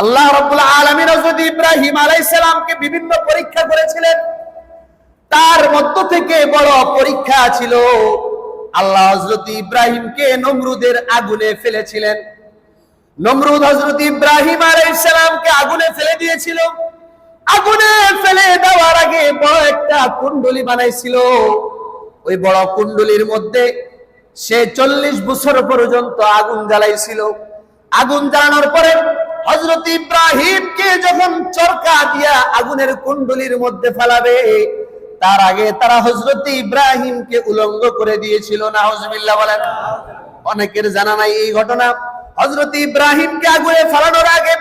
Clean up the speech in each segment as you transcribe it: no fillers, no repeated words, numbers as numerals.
আল্লাহ রাব্বুল আলামিন হযরত ইব্রাহিম আলাইহিস সালামকে বিভিন্ন পরীক্ষা করেছিলেন। তার মধ্য থেকে বড় পরীক্ষা ছিল আল্লাহ হযরত ইব্রাহিমকে নমরুদের আগুনে ফেলেছিলেন। নমরুদ হযরত ইব্রাহিম আলাইহিস সালামকে আগুনে ফেলে দিয়েছিল। আগুনে ফেলে দেওয়ার আগে বড় একটা কুণ্ডলী বানাইছিল। ওই বড় কুণ্ডলীর মধ্যে সে 40 বছর পর্যন্ত আগুন জ্বালাইছিল। আগুন জ্বালানোর পরে হযরত ইব্রাহিমকে যখন চরকা দিয়া আগুনের কুণ্ডলীর মধ্যে ফেলাবে, তার আগে তারা হযরত ইব্রাহিমকে উলঙ্গ করে দিয়েছিল। নাউজুবিল্লাহ বলেন। অনেকের জানা নাই এই ঘটনা। হযরত ইব্রাহিমকে আগুনে ফেলানোর আগে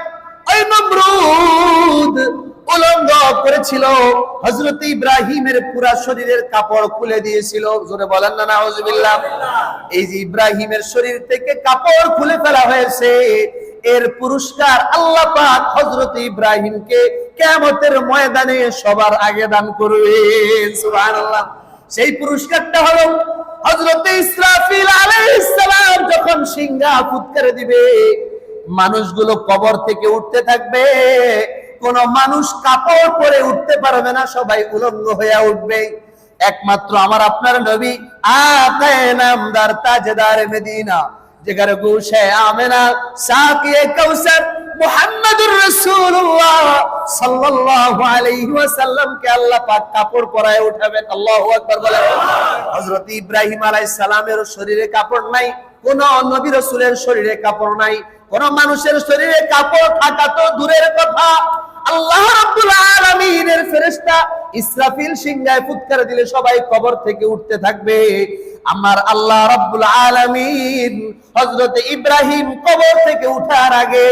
ওই নমরুদ উলঙ্গ করেছিল। হযরত ইব্রাহিমের পুরা শরীরের কাপড় খুলে দিয়েছিল। জোরে বলেন না নাউজুবিল্লাহ। এই যে ইব্রাহিমের শরীর থেকে কাপড় খুলে ফেলা হয়েছে, এর পুরস্কার আল্লাহ পাক হযরত ইব্রাহিমকে কিয়ামতের ময়দানে সবার আগে দান করবেন। সুবহানাল্লাহ। সেই পুরস্কারটা হলো হযরত ইসরাফিল আলাইহিস সালাম যখন সিংহা ফুৎকারে দিবে, মানুষগুলো কবর থেকে উঠতে থাকবে। কোন মানুষ কাপড় পরে উঠতে পারবে না, সবাই উলঙ্গ হয়ে উঠবে। একমাত্র আমার আপনার নবী আকায়ে নামদার তাজদার মদিনা, যেখানে গোশে আমেনা সাকিয়ে কাউসার মুহাম্মদুর রাসূলুল্লাহ সাল্লাল্লাহু আলাইহি ওয়াসাল্লাম কে আল্লাহ পাক কাপড় পরায় উঠাবেন। আল্লাহু আকবার বলেন। হযরত ইব্রাহিম আলাইহিস সালামের শরীরে কাপড় নাই, কোন নবী রাসূলের শরীরে কাপড় নাই, কোন মানুষের শরীরে কাপড় থাকা তো দূরের কথা, আল্লাহ রাব্বুল আলামিনের ফেরেশতা ইসরাফিল সিংহায় ফুৎকার দিলে সবাই কবর থেকে উঠতে থাকবে। আমার আল্লাহ রাব্বুল আলামিন হযরত ইব্রাহিম কবর থেকে উঠার আগে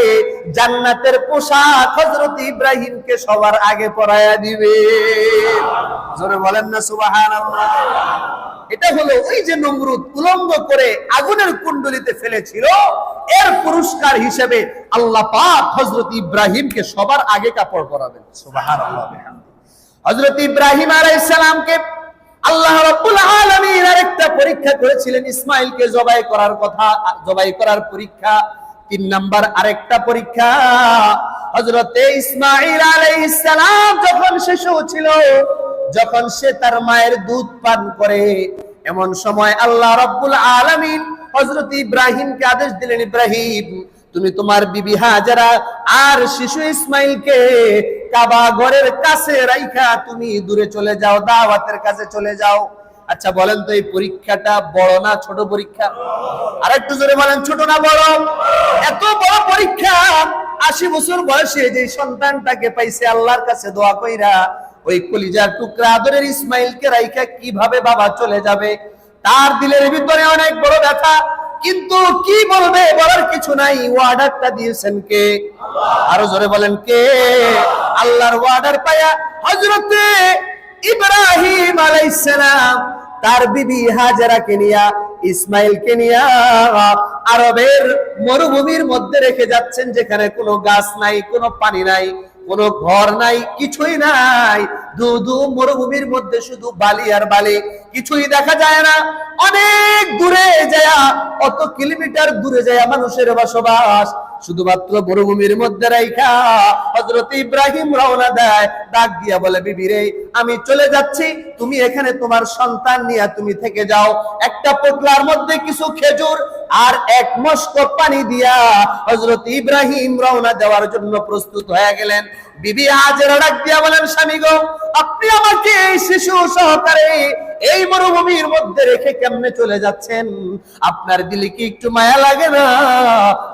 জান্নাতের পোশাক হযরত ইব্রাহিমকে সবার আগে পরায়া দিবে। জোরে বলেন না সুবহানাল্লাহ। এটা হলো ওই যে নমরুদ উলঙ্গ করে আগুনের কুণ্ডলিতে ফেলেছিল, এর পুরস্কার হিসেবে আল্লাহ পাক হযরত ইব্রাহিমকে সবার আগে কাপড় পরাবেন। সুবহানাল্লাহ। হযরত ইব্রাহিম আলাইহিস সালামকে আল্লাহ রাব্বুল আলামিন আরেকটা পরীক্ষা করেছিলেন। ইসমাঈলকে জবাই করার কথা, জবাই করার পরীক্ষা। 3 নাম্বার আরেকটা পরীক্ষা। হযরত ইসমাঈল আলাইহিস সালাম যখন শিশু ছিল, যখন সে তার মায়ের দুধ পান করে, এমন সময় আল্লাহ রাব্বুল আলামিন হযরত ইব্রাহিমকে আদেশ দিলেন, ইব্রাহিম তুমি তোমার বিবি হাজেরা আর শিশু ইসমাঈলকে কাবা ঘরের কাছে রাইখা তুমি দূরে চলে যাও, দাওয়াতের কাছে চলে যাও। আচ্ছা বলেন তো এই পরীক্ষাটা বড় না ছোট পরীক্ষা? আর একটু জোরে বলেন, ছোট না বড়? এত বড় পরীক্ষা 80 বছর বয়সে যে সন্তানটাকে পাইছে, আল্লাহর কাছে দোয়া কইরা ওই কলিজার টুকরা আদরের ইসমাঈলকে রাইখা কিভাবে বাবা চলে যাবে? তার দিলের ভিতরে অনেক বড় ব্যথা, কিন্তু কি বলবে বলার কিছু নাই। ওয়ার্ডারটা দিয়েছেন কে? আরো জোরে বলেন কে? আল্লাহর ওয়ার্ডার পায়া হযরত ইব্রাহিম আলাইহিস সালাম তার বিবি হাজেরাকে নিয়া, ইসমাঈলকে নিয়া আরবের মরুভূমির মধ্যে রেখে যাচ্ছেন, যেখানে কোনো গাছ নাই, কোনো পানি নাই, কোনো ঘর নাই, কিছুই নাই। ধুধু মরুভূমির মধ্যে শুধু বালি আর বালি, কিছুই দেখা যায় না। অনেক দূরে যায়, অত কিলোমিটার দূরে যায় মানুষের বসবাস। শুধুমাত্র মরুভূমির মধ্যে রাইখা হযরত ইব্রাহিম রওনা দেয়, ডাক দিয়া বলে, বিবি রে আমি চলে যাচ্ছি, তুমি এখানে তোমার সন্তান নিয়ে তুমি থেকে যাও। একটা পোটলার মধ্যে কিছু খেজুর আর 1 মশক পানি দিয়া হযরত ইব্রাহিম রওনা দেওয়ার জন্য প্রস্তুত হয়ে গেলেন। বিবি হাজেরা ডাক দিয়া বলেন, স্বামী গো আপনি আমাকে এই শিশু সহকারে এই মরুভূমির মধ্যে রেখে কেমনে চলে যাচ্ছেন? আপনার দিলে কি একটু মায়া লাগে না?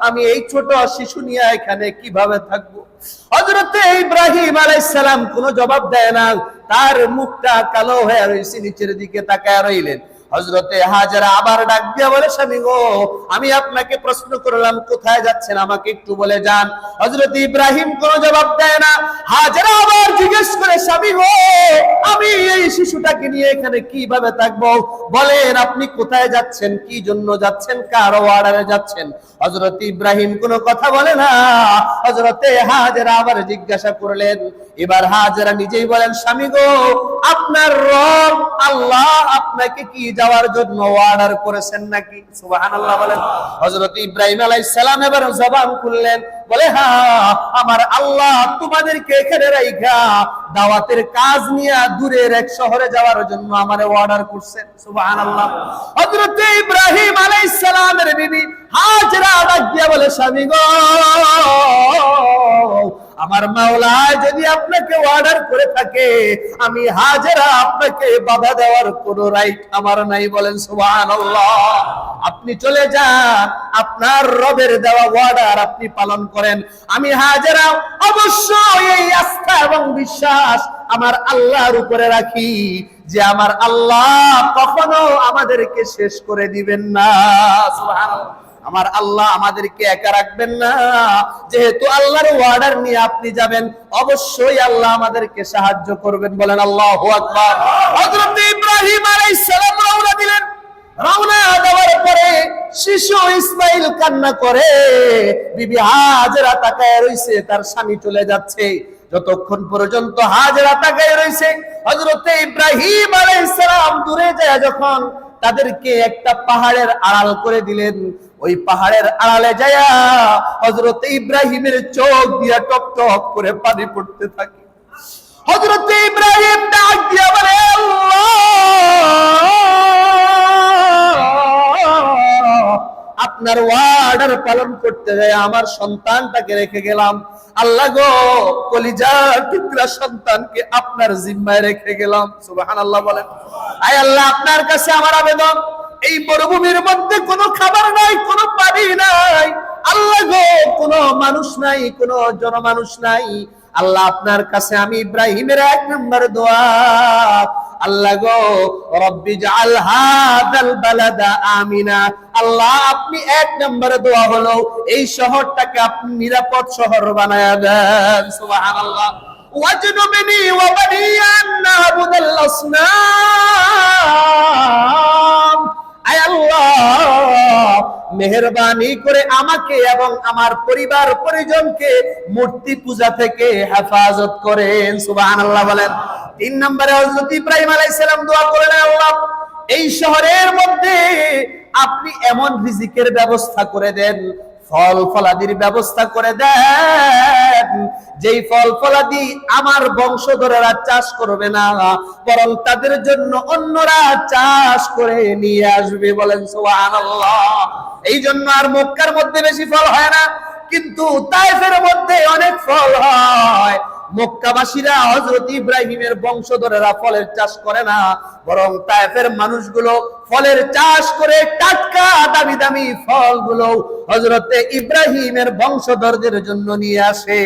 আমি এই ছোট শিশু নিয়ে এখানে কিভাবে থাকবো? হযরত ইব্রাহিম আলাইহিস সালাম কোনো জবাব দেয় না, তার মুখটা কালো হয়ে রয়েছে, নিচের দিকে তাকায় রইলেন। হযরতে হাজেরা আবার ডাক দিয়া বলে, স্বামী গো আমি আপনাকে প্রশ্ন করলাম কোথায় যাচ্ছেন, আমাকে একটু বলে যান। হযরত ইব্রাহিম কোনো জবাব দেয় না। হাজেরা আবার জিজ্ঞেস করে, স্বামী গো আমি এই শিশুটাকে নিয়ে এখানে কিভাবে থাকবো? বলেন আপনি কোথায় যাচ্ছেন, কি জন্য যাচ্ছেন, কার অর্ডারে যাচ্ছেন? হযরত ইব্রাহিম কোনো কথা বলে না। হযরতে হাজেরা আবার জিজ্ঞাসা করলেন। এবার হাজেরা নিজেই বলেন, স্বামী গো আপনার রব আল্লাহ আপনাকে কি যাওয়ার জন্য অর্ডার করেছেন নাকি? সুবহানাল্লাহ বলেন। হযরত ইব্রাহিম আলাইহিস সালাম এবার জবান খুললেন, বলে হ্যাঁ, আমার আল্লাহ তোমাদেরকে এখানে রাইখা দাওয়াতের কাজ নিয়ে দূরের এক শহরে যাওয়ার জন্য আমারে অর্ডার করছেন। সুবহানাল্লাহ। হযরত ইব্রাহিম আলাইহিস সালামের বিবি হাজরা ডাক দিয়া বলে, স্বামী গো, আমার মাওলা যদি আপনাকে অর্ডার করে থাকে, আমি হাজেরা আপনাকে বাধা দেওয়ার কোনো রাইট আমার নাই। বলেন সুবহানাল্লাহ। আপনি চলে যান, আপনার রবের দেওয়া অর্ডার আপনি পালন করেন। আমি হাজেরা অবশ্যই এই আস্থা এবং বিশ্বাস আমার আল্লাহর উপরে রাখি যে আমার আল্লাহ কখনো আমাদেরকে শেষ করে দিবেন না। সুবহানাল্লাহ। আমার আল্লাহ আমাদেরকে একা রাখবেন না। যেহেতু আল্লাহর অর্ডার নিয়ে আপনি যাবেন, অবশ্যই আল্লাহ আমাদেরকে সাহায্য করবেন। বলেন আল্লাহু আকবার। হযরত ইব্রাহিম আলাইহিস সালাম রওনা দিলেন। রওনা দেওয়ার পরে শিশু ইসমাইল কান্না করে, বিবি হাজেরা তাকায় রইছে, তার স্বামী চলে যাচ্ছে। যতক্ষণ পর্যন্ত হাজেরা তাকায় রইছে, হযরত ইব্রাহিম আলাইহিস সালাম দূরে যায় যখন তাদেরকে একটা পাহাড়ের আড়াল করে দিলেন। ওই পাহাড়ের আড়ালে যায়া হযরত ইব্রাহিমের চোখ দিয়া টপ টপ করে পানি পড়তে থাকে। হযরত ইব্রাহিম ডাক দিয়া বলে, আল্লাহ, আপনার ওয়ার্ডার পালন করতে যায় আমার সন্তানটাকে রেখে গেলাম। আল্লাহ গো, কলিজার টুকরা সন্তানকে আপনার জিম্মায় রেখে গেলাম। সুবহানাল্লাহ বলেন। আয় আল্লাহ, আপনার কাছে আমার আবেদন, এই মরুভূমির মধ্যে কোনো খাবার নাই, কোনো পানি নাই। আল্লাহ গো, কোনো মানুষ নাই, কোনো জনমানুষ নাই। আল্লাহ, আপনার কাছে আমি ইব্রাহিমের এক নম্বর দোয়া, আল্লাহ গো, রব্বি জাআল হাযাল বালাদা আমিনা। আল্লাহ, আপনি এক নম্বর দোয়া হলো এই শহরটাকে আপনি নিরাপদ শহর বানায়া দেন। সুবহানাল্লাহ। ওয়াজনুবনি ওয়া বানিয়া আন না'বুদাল আসনাম। আয় আল্লাহ, মেহেরবানি করে আমাকে এবং আমার পরিবার পরিজনকে মূর্তি পূজা থেকে হেফাজত করেন। সুবহানাল্লাহ বলেন। 3 নম্বরে হযরত ইব্রাহিম আলাইহিস সালাম দোয়া করলেন, আল্লাহ, এই শহরের মধ্যে আপনি এমন রিজিকের ব্যবস্থা করে দেন, ফল ফলাদির ব্যবস্থা করে দেন, যেই ফল ফলাদি আমার বংশধরেরা চাষ করবে না, বরং তাদের জন্য অন্যরা চাষ করে নিয়ে আসবে। বলেন সুবহানাল্লাহ। এই জন্য আর মক্কার মধ্যে বেশি ফল হয় না, কিন্তু তায়েফের মধ্যে অনেক ফল হয়। মক্কাবাসীরা হযরত ইব্রাহিমের বংশধরেরা ফলের চাষ করে না, বরং তায়েফের মানুষগুলো ফলের চাষ করে টাটকা দামি দামি ফলগুলো হযরত ইব্রাহিমের বংশধরদের জন্য নিয়ে আসে।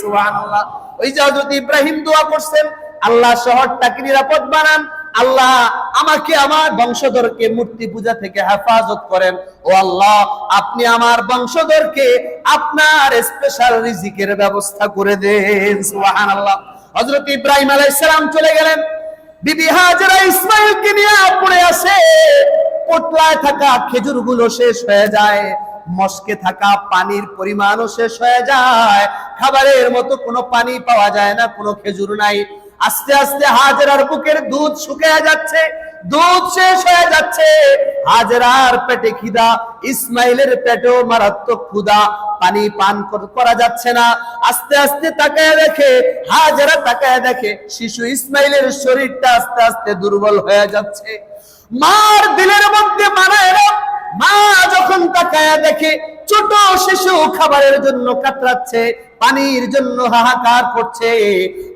সুবহানাল্লাহ। ওই যে হযরত ইব্রাহিম দোয়া করছেন, আল্লাহ শহরটাকে নিরাপদ বানান, আল্লাহ আমাকে আমার বংশধরকে মূর্তি পূজা থেকে হেফাজত করেন। ও আল্লাহ, আপনি আমার বংশধরকে আপনার স্পেশাল রিজিকের ব্যবস্থা করে দেন। সুবহানাল্লাহ। হযরত ইব্রাহিম আলাইহিস সালাম চলে গেলেন। বিবি হাজেরা ইসমাইলকে নিয়ে পড়ে আসে। পোটলায় থাকা খেজুরগুলো শেষ হয়ে যায়, মস্কে থাকা পানির পরিমাণও শেষ হয়ে যায়, খাবারের মতো কোনো পানি পাওয়া যায় না, কোনো খেজুর নাই। আস্তে আস্তে হাজেরার বুকের দুধ শুকিয়ে যাচ্ছে, দুধ শেষ হয়ে যাচ্ছে। হাজেরার পেটে খিদা, ইসমাইলের পেটেও মারাত্মক ক্ষুধা, পানি পান করা যাচ্ছে না। আস্তে আস্তে তাকায় দেখে, হাজেরা তাকায় দেখে শিশু ইসমাইলের শরীরটা আস্তে আস্তে দুর্বল হয়ে যাচ্ছে। মার দিলের মধ্যে মানায় না। মা যখন তাকায় দেখে ছোট শিশু খাবারের জন্য কাতরাচ্ছে, পানির জন্য হাহাকার করছে,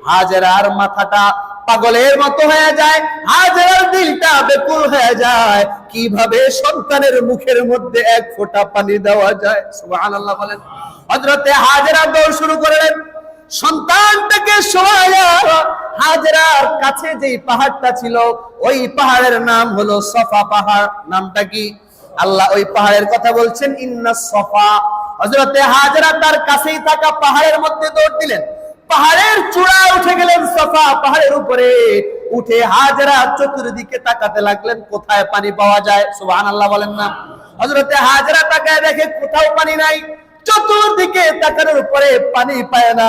হাজেরার মাথাটা পাগলের মতো হয়ে যায়, হাজেরার দিলটা বেকুল হয়ে যায়। কিভাবে সন্তানের মুখের মধ্যে এক ফোঁটা পানি দেওয়া যায়? সুবহানাল্লাহ বলেন। হযরতে হাজেরা দৌড় শুরু করলেন, সন্তানটাকে শোয়ায়া হাজেরার কাছে যেই পাহাড়টা ছিল, ওই পাহাড়ের নাম হলো সফা পাহাড়। নামটা কি? আল্লাহ ওই পাহাড়ের কথা বলছেন, ইন্নাস সফা। হযরতে হাজেরা তার কাছেই থাকা পাহাড়ের মধ্যে দৌড় দিলেন, পাহাড়ের চূড়ায় উঠে গেলেন, সফা পাহাড়ের উপরে উঠে হাজেরা চতুর্দিকে তাকাতে লাগলেন, কোথায় পানি পাওয়া যায়? সুবহানাল্লাহ বলেন না। হযরতে হাজেরা তাকায় দেখে কোথাও পানি নাই, চতুর্দিকে তাকানোর পরে পানি পায় না।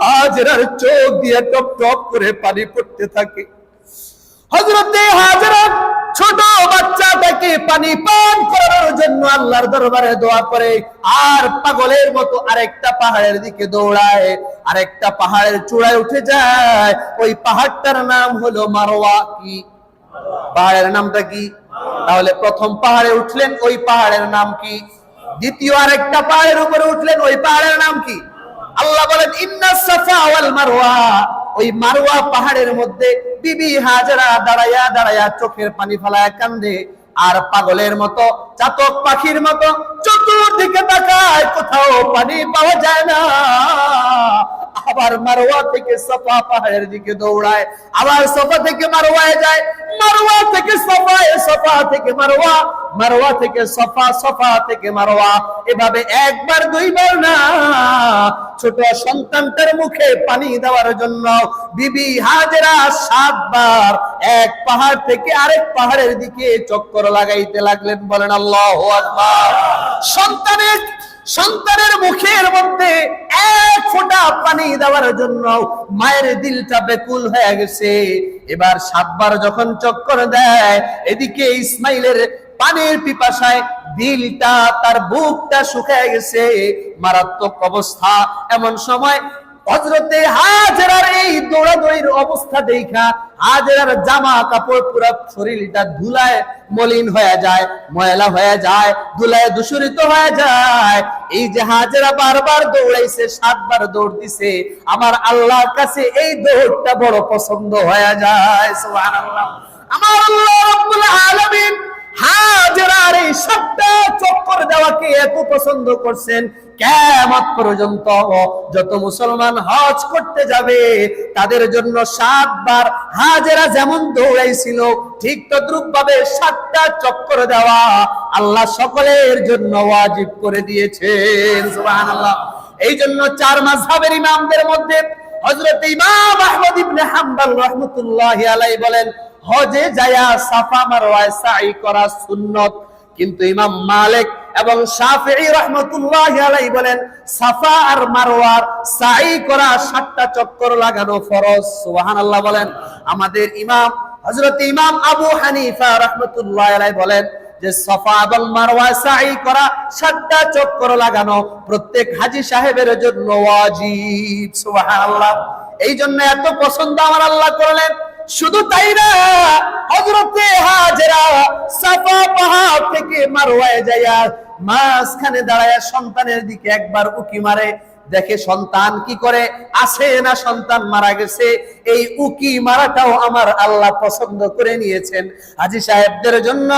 হাজেরার চোখ দিয়ে টপ টপ করে পানি পড়তে থাকে। হযরতে হাজেরা ছোট বাচ্চাটাকে পানি পান করানোর জন্য আল্লাহর দরবারে দোয়া করে, আর পাগলের মতো আরেকটা পাহাড়ের দিকে দৌড়ায়, আরেকটা পাহাড়ের চূড়ায় উঠে যায়। ওই পাহাড়টার নাম হলো মারওয়া। কি পাহাড়ের নামটা কি? তাহলে প্রথম পাহাড়ে উঠলেন, ওই পাহাড়ের নাম কি? দ্বিতীয় আরেকটা পাহাড়ের উপরে উঠলেন, ওই পাহাড়ের নাম কি? আল্লাহ বলেন ইন্নাস সাফা ওয়াল মারওয়া। ওই মারওয়া পাহাড়ের মধ্যে বিবি হাজেরা দাঁড়ায়া দাঁড়ায়া চোখের পানি ফেলায় কান্দে, আর পাগলের মতো চাতক পাখির মতো চতুর্দিকে তাকায়, কোথাও পানি পাওয়া যায় না। আবার মারওয়া থেকে সাফা পাহাড়ের দিকে দৌড়ায়, আবার সাফা থেকে মারওয়ায় যায়, মারওয়া থেকে সাফায়, সাফা থেকে মারওয়া, মারওয়া থেকে সাফা, সাফা থেকে মারওয়া। এভাবে একবার দুইবার না, ছোট সন্তানটার মুখে পানি দেওয়ার জন্য বিবি হাজেরা 7 বার এক পাহাড় থেকে আরেক পাহাড়ের দিকে চক্কর লাগাইতে লাগলেন। বলেন আল্লাহু আকবার। সন্তানের মুখের মধ্যে এক ফোঁটা পানি দেওয়ার জন্য মায়ের দিলটা বেকুল হয়ে গেছে। এবার 7 বার যখন চক্কর দেয়, এদিকে ইসমাইলের পানির পিপাসায় দিলটা, তার বুকটা শুকিয়ে গেছে, মারাত্মক অবস্থা। এমন সময় হযরতে হাজেরার এই দৌড়াদৌড়ির অবস্থা দেখা হাজেরার জামা কাপড় পুরো শরীরটা ধুলায় মলিন হয়ে যায়, ময়লা হয়ে যায়, ধুলায় দূষিত হয়ে যায়। এই যে হাজেরা বারবার দৌড়াইছে, 7 বার দৌড় দিছে, আমার আল্লাহর কাছে এই দৌড়টা বড় পছন্দ হয়ে যায়। সুবহানাল্লাহ। আমার আল্লাহ রাব্বুল আলামিন হাজেরার এই 7টা চক্কর দেওয়াকে এত পছন্দ করছেন, কিয়ামত পর্যন্ত যত মুসলমান হজ করতে যাবে তাদের জন্য 7 বার হাজেরা যেমন দৌড়াইছিল, ঠিক তদ্রুপ ভাবে 7টা চক্কর দেওয়া আল্লাহ সকলের জন্য ওয়াজিব করে দিয়েছেন। সুবহানাল্লাহ। এই জন্য 4 মাযহাবের ইমামদের মধ্যে হযরত ইমাম আহমদ ইবনে হাম্বল রাহমাতুল্লাহি আলাইহি বলেন, হজে যায়া সাফা মারওয়ায় সাই করা সুন্নত, কিন্তু ইমাম মালিক এবং শাফিঈ রাহমাতুল্লাহি আলাইহি বলেন সাফা আর মারওয়ার সাই করা 7টা চক্কর লাগানো ফরজ। সুবহানাল্লাহ বলেন। আমাদের ইমাম হযরত ইমাম আবু হানিফা রাহমাতুল্লাহি আলাইহি বলেন যে সাফা এবং মারওয়া সাই করা 7টা চক্কর লাগানো প্রত্যেক হাজী সাহেবের জন্য ওয়াজিব। সুবহানাল্লাহ। এই জন্য এত পছন্দ আমার আল্লাহ করলেন। শুধু তাই না, হযরতে হাজেরা সাফা পাহাড় থেকে মারওয়ায় যায়া মাঝখানে দাঁড়ায়া সন্তানের দিকে একবার উকি মারে, দেখে সন্তান কি করে, আছে না সন্তান মারা গেছে। এই উকি মারাটাও আমার আল্লাহ পছন্দ করে নিয়েছেন। হাজী সাহেবদের জন্য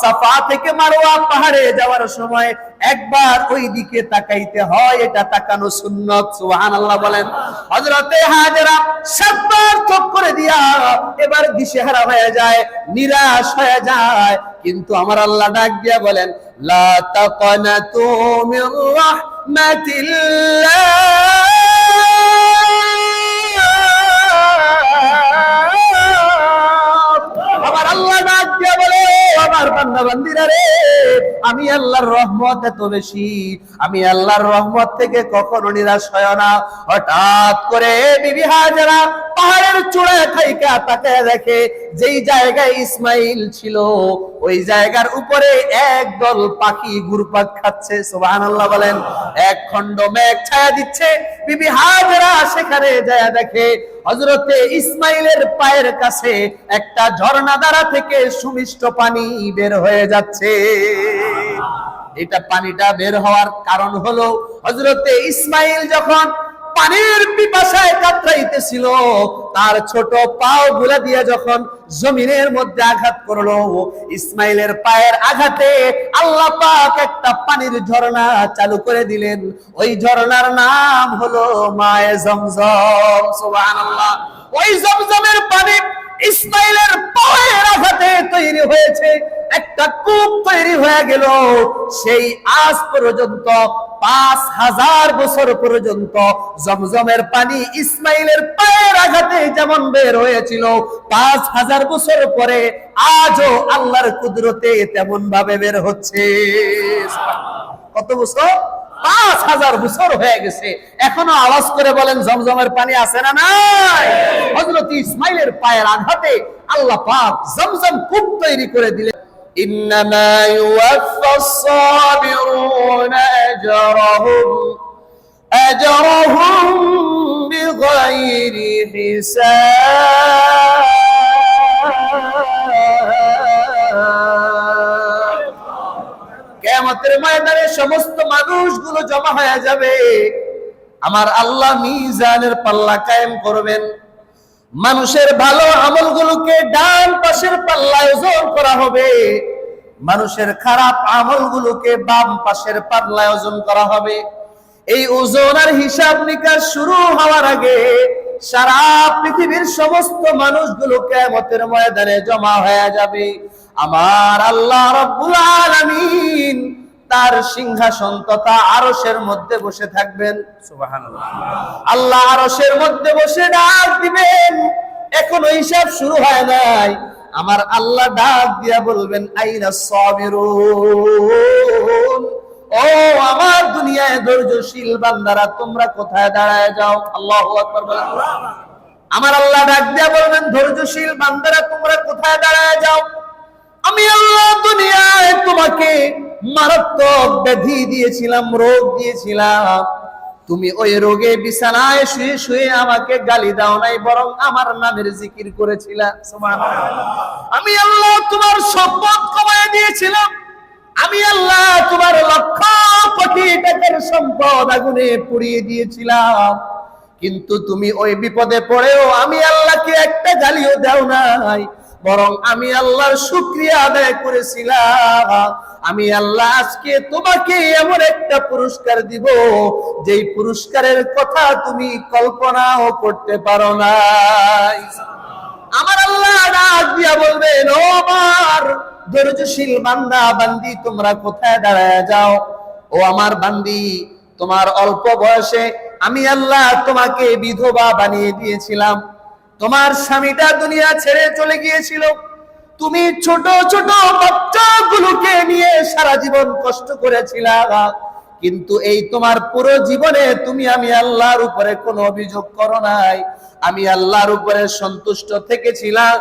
সাফা থেকে মারওয়া পাহাড়ে যাওয়ার সময় একবার ওই দিকে তাকাইতে হয়, এটা তাকানো সুন্নত। সুবহানাল্লাহ বলেন। হযরতে হাজেরা 7 বার চক্করে দিয়া এবার দিশেহারা হয়ে যায়, নিরাশ হয়ে যায়, কিন্তু আমার আল্লাহ ডাক দিয়া বলেন লা তাকনাতু মির রাহমাতিল্লাহ। আমার আল্লাহ ডাক দিয়া বলে, আমার বান্দা বান্দীরা রে, আমি আল্লাহর রহমত এত বেশি, আমি আল্লাহর রহমত থেকে কখনো নিরাশ হয় না। হঠাৎ করে বিবি হাজেরা পাহাড়ের চূড়ায় থাইকা তাকায় দেখে যেই জায়গায় ইসমাইল ছিল ওই জায়গার উপরে একদল পাখি ঘুরপাক খাচ্ছে। সুবহানাল্লাহ বলেন। এক খণ্ড মেঘ ছায়া দিচ্ছে। বিবি হাজেরা সেখানে যায় দেখে হযরতে ইসমাইলের পায়ের কাছে একটা ঝর্ণা দ্বারা থেকে সুমিষ্ট পানি বের হয়ে যাচ্ছে। এটা পানিটা বের হওয়ার কারণ হলো হযরতে ইসমাইল যখন পানির পিপাসায় কাতরাইতেছিল, তার ছোট পাও গুলা দিয়ে যখন জমিনের মধ্যে আঘাত করলো, ইসমাইলের পায়ের আঘাতে আল্লাহ পাক একটা পানির ঝর্ণা চালু করে দিলেন। ওই ঝর্ণার নাম হলো মায়ে জমজম। সুবহানাল্লাহ। ওই জমজমের পানি ইসমাইলের পায়ের আঘাতে তৈরি হয়েছে, একটা কূপ তৈরি হয়ে গেল। সেই আজ পর্যন্ত 5000 বছর পর্যন্ত জমজমের পানি ইসমাইলের পায়ের আঘাতে যেমন বের হয়েছিল, 5000 বছর পরে আজও আল্লাহর কুদরতে তেমন ভাবে বের হচ্ছে। কত বছর? 5000 বছর হয়ে গেছে, এখনো আওয়াজ করে বলেন জমজমের পানি আছে না নাই? হযরত ইসমাইলের পায়ের আঘাতে আল্লাহ পাক জমজম কূপ তৈরি করে দিলেন। ইন্নামা ইউওয়াফাস সাবিরুনা আজরাহুম বিগাইরি হিসাব। কিয়ামতের ময়দানে সমস্ত মানুষগুলো জমা হয়ে যাবে, আমার আল্লাহ মিজানের পাল্লা কায়েম করবেন। মানুষের ভালো আমলগুলোকে ডান পাশের পাল্লায় ওজন করা হবে, মানুষের খারাপ আমলগুলোকে বাম পাশের পাল্লায় ওজন করা হবে। এই ওজন আর হিসাব নিকাশ শুরু হওয়ার আগে সারা পৃথিবীর সমস্ত মানুষগুলো কিয়ামতের ময়দানে জমা হয়ে যাবে। আমার আল্লাহ রাব্বুল আলামিন তার সিংহাসন তথা আরশের মধ্যে বসে থাকবেন। সুবহানাল্লাহ। আল্লাহ আরশের মধ্যে বসে ডাক দিবেন, এখনো হিসাব শুরু হয় নাই। আমার আল্লাহ ডাক দিয়া বলবেন, আইনা সাবিরুন, ও আমার দুনিয়ায় ধৈর্যশীল বান্দারা, তোমরা কোথায় দাঁড়ায় যাও? আল্লাহু আকবার বলেন। আমার আল্লাহ ডাক দিয়া বলবেন, ধৈর্যশীল বান্দারা তোমরা কোথায় দাঁড়ায় যাও? আমি আল্লাহ দুনিয়ায় তোমাকে মারাত্মক ব্যাধি দিয়েছিলাম, রোগ দিয়েছিলাম, তুমি ওই রোগে বিছানায় শুয়ে শুয়ে আমাকে গালি দাও নাই, বরং আমার নামের জিকির করেছিলা। সুবহানাল্লাহ। আমি আল্লাহ তোমার সম্পদ কমায় দিয়েছিলাম, আমি আল্লাহ তোমার লক্ষ কোটি টাকার সম্পদ আগুনে পুড়িয়ে দিয়েছিলাম, কিন্তু তুমি ওই বিপদে পড়েও আমি আল্লাহকে একটা গালিও দাও নাই, বরং আমি আল্লাহর শুকরিয়া আদায় করেছিলাম। আমি আল্লাহ আজকে তোমাকে এমন একটা পুরস্কার দিব, যেই পুরস্কারের কথা তুমি কল্পনাও করতে পারো না। আমার আল্লাহ ডাক দিয়া বলবেন, ও আমার ধৈর্যশীল বান্দা বান্দি, তোমরা কোথায় দাঁড়ায় যাও? ও আমার বান্দি, তোমার অল্প বয়সে আমি আল্লাহ তোমাকে বিধবা বানিয়ে দিয়েছিলাম, তোমার স্বামীটা দুনিয়া ছেড়ে চলে গিয়েছিল, তুমি ছোট ছোট বাচ্চাগুলোকে নিয়ে সারা জীবন কষ্ট করেছিলা, কিন্তু এই তোমার পুরো জীবনে তুমি আমি আল্লাহর উপরে কোনো অভিযোগ করো নাই, আমি আল্লাহর উপরে সন্তুষ্ট থেকেছিলাম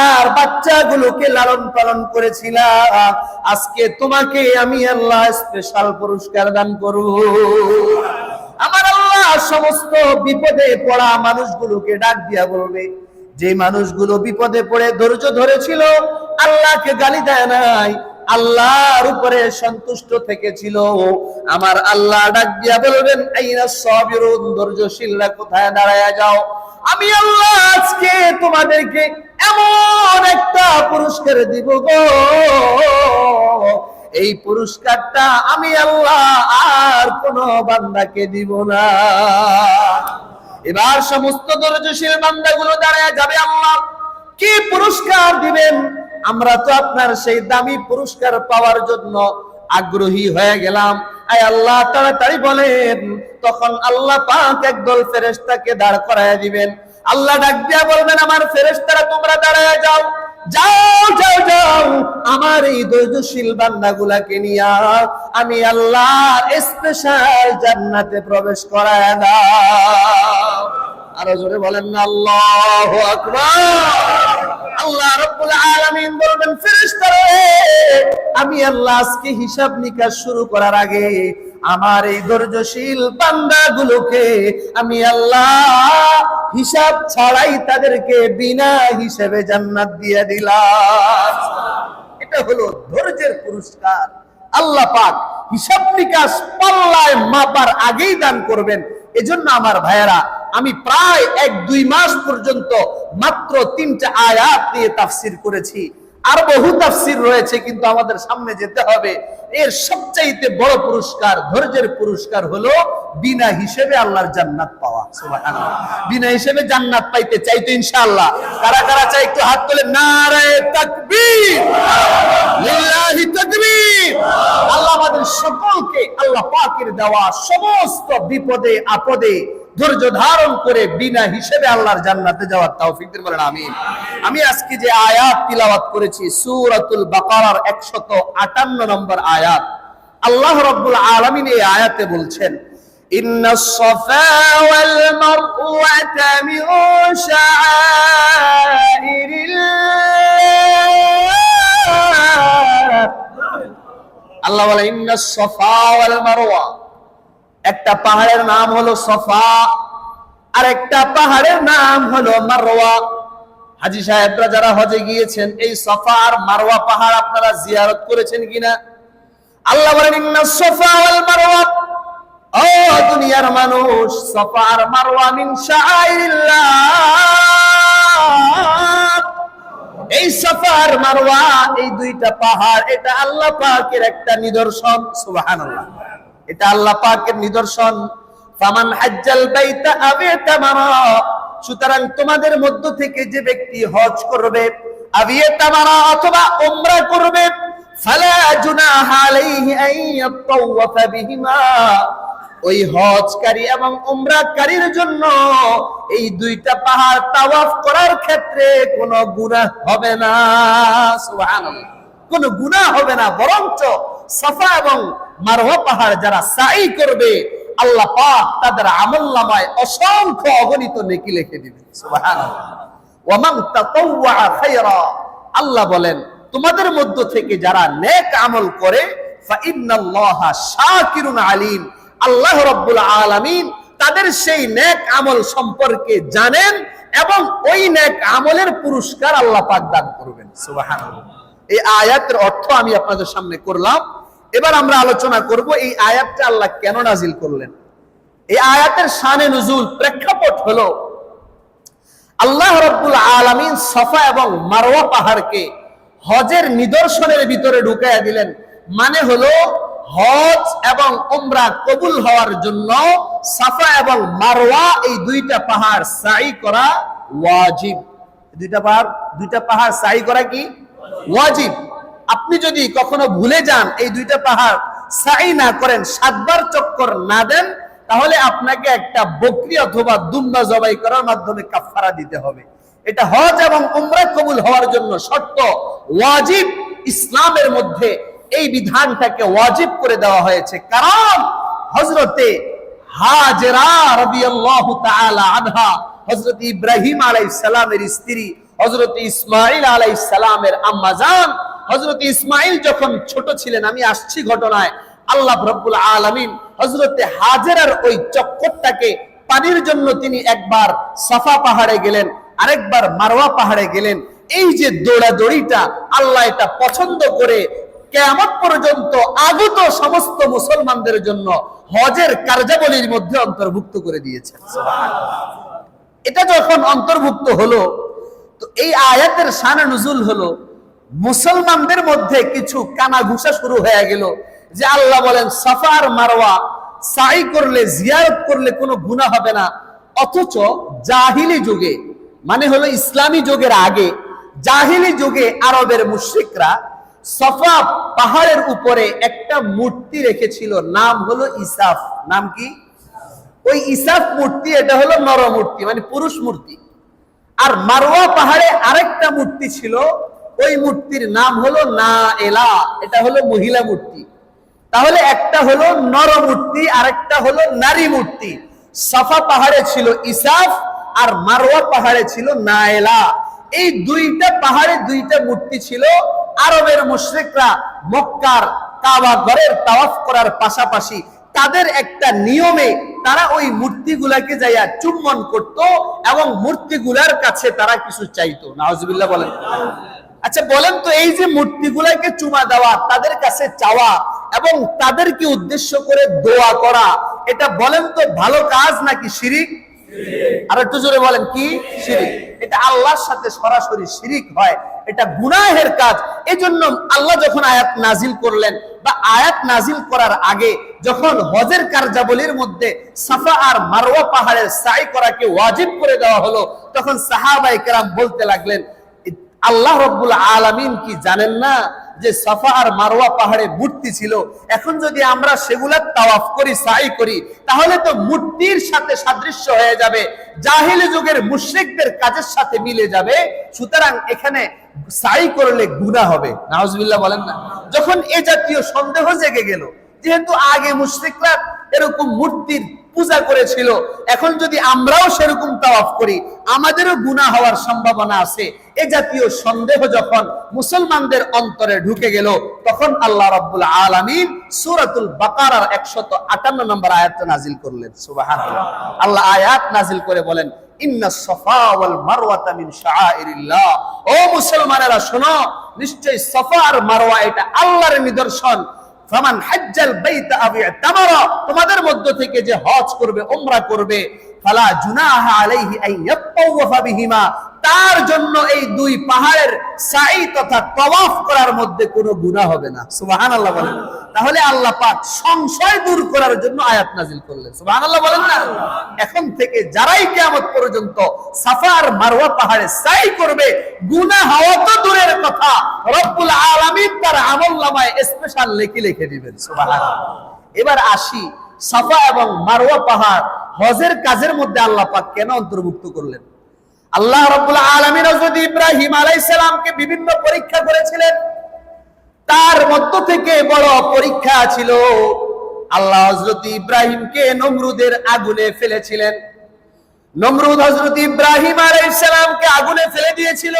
আর বাচ্চাগুলোকে লালন পালন করেছিলাম। আজকে তোমাকে আমি আল্লাহ স্পেশাল পুরস্কার দান করব। আমার আল্লাহ সমস্ত বিপদে পড়া মানুষগুলোকে ডাক দিয়া বলবে, যে মানুষগুলো বিপদে পড়ে ধৈর্য ধরেছিল, আল্লাহকে গালি দেয় নাই, আল্লাহর উপরে সন্তুষ্ট থেকেছিল, আমার আল্লাহ ডাক দিয়া বলবেন, আইনা সাবিরুন, ধৈর্যশীলরা কোথায় দাঁড়ায় যাও? আমি আল্লাহ আজকে তোমাদেরকে এমন একটা পুরস্কার দিব গো, এই পুরস্কারটা আমি আল্লাহ আর কোন বান্দাকে দিব না। এবার সমস্ত ধৈর্যশীল বান্দাগুলো দাঁড়ায় যাবে, আল্লাহ কি পুরস্কার দিবেন? আমরা তো আপনার সেই দামি পুরস্কার পাওয়ার জন্য আগ্রহী হয়ে গেলাম, আয় আল্লাহ তাড়াতাড়ি বলেন। তখন আল্লাহ পাক একদল ফেরেশতাকে দাঁড় করায় দিবেন। আল্লাহ ডাক দিয়া বলবেন, আমার ফেরেশতারা তোমরা দাঁড়ায় যাও, যাও যাও যাও, আমার এই ধৈর্যশীল বান্দাগুলাকে নিয়ে আমি আল্লাহ স্পেশাল জান্নাতে প্রবেশ করায় দাও। আরো জোরে বলেন না আল্লাহু আকবার। আল্লাহ রাব্বুল আলামিন বলবেন, ফেরেশতারা আমি আল্লাহ আজকে হিসাব নিকাশ শুরু করার আগে আমার এই ধৈর্যশীল বান্দাগুলোকে আমি আল্লাহ হিসাব ছাড়াই তাদেরকে বিনা হিসেবে জান্নাত দিয়ে দিলাম। এটা হলো ধৈর্যের পুরস্কার। আল্লাহ পাক হিসাব নিকাশ পাল্লায় মাপার আগেই দান করবেন। এজন্য আমার ভাইয়েরা, আমি প্রায় 1-2 মাস পর্যন্ত মাত্র 3টা আয়াত নিয়ে তাফসীর করেছি। আর বহু তাফসীর রয়েছে, কিন্তু আমাদের সামনে যেতে হবে। এর সবচাইতে বড় পুরস্কার, ধৈর্যের পুরস্কার হলো বিনা হিসেবে আল্লাহর জান্নাত পাওয়া। সুবহানাল্লাহ। বিনা হিসেবে জান্নাত পাইতে চাই তো ইনশাআল্লাহ? কারা কারা চাই একটু হাত তুলে নারে তাকবীর, লিল্লাহি তাকবীর। আল্লাহ আমাদের সকলকে আল্লাহ পাকের দেওয়া সমস্ত বিপদে আপদে ধৈর্য ধারণ করে বিনা হিসেবে আল্লাহর জান্নাতে যাওয়ার তৌফিক দিন, বলেন আমিন। আমি আজকে যে আয়াত তিলাওয়াত করেছি সূরাতুল বাকারার 158 নম্বর আয়াত, আল্লাহ রাব্বুল আলামিন এই আয়াতে বলছেন, ইন্নাস সাফা ওয়াল মারওয়াতা মিন শাআইরিল্লাহ আল্লাহ বলে ইন্নাস সাফা ওয়াল মারওয়া, একটা পাহাড়ের নাম হলো সাফা আর একটা পাহাড়ের নাম হলো মারওয়া। হাজী সাহেবরা যারা হজে গিয়েছেন, এই সাফা আর মারওয়া পাহাড় আপনারা জিয়ারত করেছেন কিনা? আল্লাহ বলেন ইন্নাস সাফা ওয়াল মারওয়া, ও দুনিয়ার মানুষ, সাফা আর মারওয়া মিন শাআইরিল্লাহ। এই সাফা আর মারওয়া, এই দুইটা পাহাড়, এটা আল্লাহ পাকের একটা নিদর্শন। সুবহানাল্লাহ, এটা আল্লাহ পাকের নিদর্শন। ফামান হাজ্জাল বাইতা আও ইতামারা, সুতরাং তোমাদের মধ্য থেকে যে ব্যক্তি হজ করবে, আও ইতামারা অথবা উমরা করবে, ফালা জুনাহা আলাইহি আন ইয়াতাওয়াফা বিহিমা, ওই হজকারী এবং উমরাকারীর জন্য এই দুইটা পাহাড় তাওয়াফ করার ক্ষেত্রে কোনো গুনাহ হবে না। সুবহানাল্লাহ, কোনো গুনাহ হবে না, বরঞ্চ সাফা এবং মারওয়া পাহাড় যারা সাই করবে, আল্লাহ পাক তাদের আমলনামায় অসংখ্য অগণিত নেকি লিখে দিবেন। সুবহানাল্লাহ। ওয়া মান তাতাওয়া খায়রা, আল্লাহ বলেন তোমাদের মধ্য থেকে যারা নেক আমল করে, ফা ইন্নাল্লাহা শাকিরুন আলিম, আল্লাহ রাব্বুল আলামিন তাদের সেই নেক আমল সম্পর্কে জানেন এবং ওই নেক আমলের পুরস্কার আল্লাহ পাক দান করবেন। সুবহানাল্লাহ। এই আয়াতের অর্থ আমি আপনাদের সামনে করলাম। এবার আমরা আলোচনা করব এই আয়াতটা আল্লাহ কেন নাজিল করলেন। এই আয়াতের শানে নুজুল প্রেক্ষাপট হলো, আল্লাহ রাব্বুল আলামিন সাফা এবং মারওয়া পাহাড়কে হজের নিদর্শনের ভিতরে ঢুকাইয়া দিলেন। মানে হলো হজ এবং উমরা কবুল হওয়ার জন্য সাফা এবং মারওয়া এই দুইটা পাহাড় সাই করা ওয়াজিব। দুইটা পাহাড় সাই করা কি ওয়াজিব। আপনি যদি কখনো ভুলে যান, এই দুইটা পাহাড় সাই না করেন, 7 বার চক্কর না দেন, তাহলে আপনাকে একটা বকরি অথবা দুম্বা জবাই করার মাধ্যমে কাফারা দিতে হবে। এটা হজ এবং উমরা কবুল হওয়ার জন্য শর্ত, ওয়াজিব। ইসলামের মধ্যে এই বিধানটাকে ওয়াজিব করে দেওয়া হয়েছে, কারণ হযরতে হাজেরা রাদিয়াল্লাহু তাআলা আনহা, হযরত ইব্রাহিম আলাইহিস সালামের স্ত্রী, হযরত ইসমাঈল আলাইহিস সালামের আম্মা জান, হযরত ইসমাঈল যখন ছোট ছিলেন, আমি আসছি ঘটনায়, আল্লাহ রাব্বুল আলামিন হযরতে হাজেরার ওই চক্করটাকে পানির জন্য তিনি একবার সাফা পাহাড়ে গেলেন, আরেকবার মারওয়া পাহাড়ে গেলেন। এই যে দৌড়াদৌড়িটা আল্লাহ এটা পছন্দ করে কিয়ামত পর্যন্ত আগত সমস্ত মুসলমানদের জন্য হজের কার্যাবলীর মধ্যে অন্তর্ভুক্ত করে দিয়েছেন। সুবহানাল্লাহ। এটা যখন অন্তর্ভুক্ত হলো, তো এই আয়াতের শানে নুজুল হলো, মুসলমানদের মধ্যে কিছু কানাঘুষা শুরু হয়ে গেল যে আল্লাহ বলেন সাফা আর মারওয়া সাই করলে, জিয়ারত করলে কোনো গুনাহ হবে না। অথচ জাহিলি যুগে, মানে হলো ইসলামী যুগের আগে, জাহিলি যুগে আরবের মুশরিকরা সাফা পাহাড়ের উপরে একটা মূর্তি রেখেছিল, নাম হলো ইসাফ। নাম কি? ওই ইসাফ মূর্তি, এটা হলো নর মূর্তি, মানে পুরুষ মূর্তি। আর মারওয়া পাহাড়ে আরেকটা মূর্তি ছিল, ওই মূর্তির নাম হলো নাএলা, এটা হলো মহিলা মূর্তি। তাহলে একটা হলো নর মূর্তি, আরেকটা হলো নারী মূর্তি। সাফা পাহাড়ে ছিল ইসাফ আর মারওয়া পাহাড়ে ছিল নাএলা। এই দুইটা পাহাড়ে দুইটা মূর্তি ছিল। আরবের মুশরিকরা মক্কার কাবা ঘরের তাওয়াফ করার পাশাপাশি তাদের একটা নিয়মে তারা ওই মূর্তিগুলাকে যাইয়া চুম্বন করত এবং মূর্তিগুলার কাছে তারা কিছু চাইতো। নাউজুবিল্লাহ বলেন। আচ্ছা বলেন তো, এই যে মূর্তিগুলাকে চুমা দেওয়া, তাদের কাছে চাওয়া এবং তাদেরকে উদ্দেশ্য করে দোয়া করা, এটা বলেন তো ভালো কাজ নাকি শিরিক? আর একটু জোরে বলেন, কি শিরিক? এটা আল্লাহর সাথে সরাসরি শিরিক হয়, এটা গুনাহের কাজ। এজন্য আল্লাহ যখন আয়াত নাজিল করলেন, বা আয়াত নাজিল করার আগে যখন হজের কার্যাবলীর মধ্যে সাফা আর মারওয়া পাহাড়ের সাই করাকে ওয়াজিব করে দেওয়া হলো, তখন সাহাবায়ে কেরাম বলতে লাগলেন, আল্লাহ রাব্বুল আলামিন কি জানেন না যে সাফা আর মারওয়া পাহাড়ে মূর্তি ছিল? এখন যদি আমরা সেগুলা তাওয়াফ করি, সাই করি, তাহলে তো মূর্তির সাথে সাদৃশ্য হয়ে যাবে, জাহিলি যুগের মুশরিকদের কাজের সাথে মিলে যাবে। সুতরাং এখানে সাই করলে গুনাহ হবে। নাউজুবিল্লাহ বলেন না। যখন এই জাতীয় সন্দেহ জেগে গেল, যেহেতু আগে মুশরিকরা এরকম মূর্তির পূজা করেছিল, এখন যদি আমরাও সেরকম তাওয়াফ করি আমাদেরও গুনাহ হওয়ার সম্ভাবনা আছে। এ জাতীয় সন্দেহ যখন মুসলমানদের অন্তরে ঢুকে গেল, তখন আল্লাহ রাব্বুল আলামিন সূরাতুল বাকারার 158 নম্বর আয়াতটা নাজিল করলেন। সুবহানাল্লাহ। আল্লাহ আয়াত নাজিল করে বলেন, ইন্নাস সাফা ওয়াল মারওয়াতা মিন শাআইরিল্লাহ। ও মুসলমানেরা শোনো, নিশ্চয়ই সাফা আর মারওয়া এটা আল্লাহর নিদর্শন। ফামান হাজ্জাল বাইতা আও ইতামারা, তোমাদের মধ্য থেকে যে হজ করবে, উমরা করবে, ফালা জুনাহা আলাইহি আন ইয়াতাওয়াফা বিহিমা, তার জন্য এই দুই পাহাড়ের সাই তথা তাওয়াফ করার মধ্যে কোনো গুনাহ হবে না। সুবহানাল্লাহ বলেন। তাহলে আল্লাহ পাক সংশয় দূর করার জন্য আয়াত নাজিল করলেন। সুবহানাল্লাহ বলেন না। এখন থেকে যারাই কিয়ামত পর্যন্ত সাফা আর মারওয়া পাহাড়ে সাই করবে, গুনাহ হওয়া তো দূরের কথা, রব্বুল আলামিন তার আমলনামায় স্পেশাল লিখে দিবেন। সুবহানাল্লাহ। এবার আসি, সাফা এবং মারওয়া পাহাড় হজের কাজের মধ্যে আল্লাহ পাক কেন অন্তর্ভুক্ত করলেন? আল্লাহ রাব্বুল আলামিন হযরত ইব্রাহিম আলাইহিস সালামকে বিভিন্ন পরীক্ষা করেছিলেন। তার মধ্য থেকে বড় পরীক্ষা ছিল, আল্লাহ হযরত ইব্রাহিমকে নমরুদের আগুনে ফেলেছিলেন। নমরুদ হযরত ইব্রাহিম আলাইহিস সালামকে আগুনে ফেলে দিয়েছিল।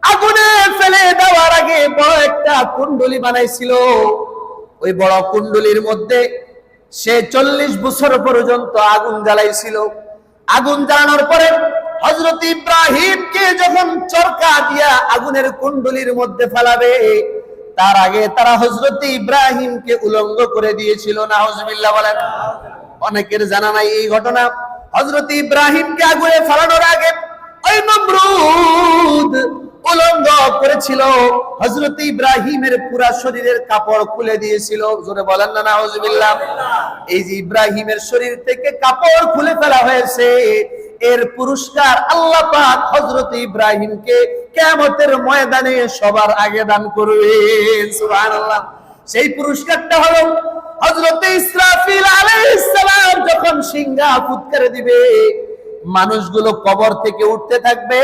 আগুনে ফেলে দেওয়ার আগে বড় একটা কুণ্ডলী বানাইছিল। ওই বড় কুণ্ডলীর মধ্যে সে 40 বছর পর্যন্ত আগুন জ্বালাইছিল। আগুন জ্বালানোর পরে হযরত ইব্রাহিমকে যখন চরকা দিয়া আগুনের কুণ্ডলীর মধ্যে ফেলাবে, তার আগে তারা হযরত ইব্রাহিমকে উলঙ্গ করে দিয়েছিল। নাউজুবিল্লাহ বলেন। অনেকের জানা নাই এই ঘটনা। হযরত ইব্রাহিমকে আগুনে ফেলানোর আগে ওই নমরুদ উলঙ্গ করেছিল। হযরত ইব্রাহিমের পুরা শরীরের কাপড় খুলে দিয়েছিল। জোরে বলেন না নাউজুবিল্লাহ। এই যে ইব্রাহিমের শরীর থেকে কাপড় খুলে ফেলা হয়েছে, এর পুরস্কার আল্লাহ পাক হযরত ইব্রাহিমকে কিয়ামতের ময়দানে সবার আগে দান করবেন। সুবহানাল্লাহ। সেই পুরস্কারটা হলো হযরত ইসরাফিল আলাইহিস সালাম যখন সিংহা ফুৎকারে দিবে, মানুষগুলো কবর থেকে উঠতে থাকবে।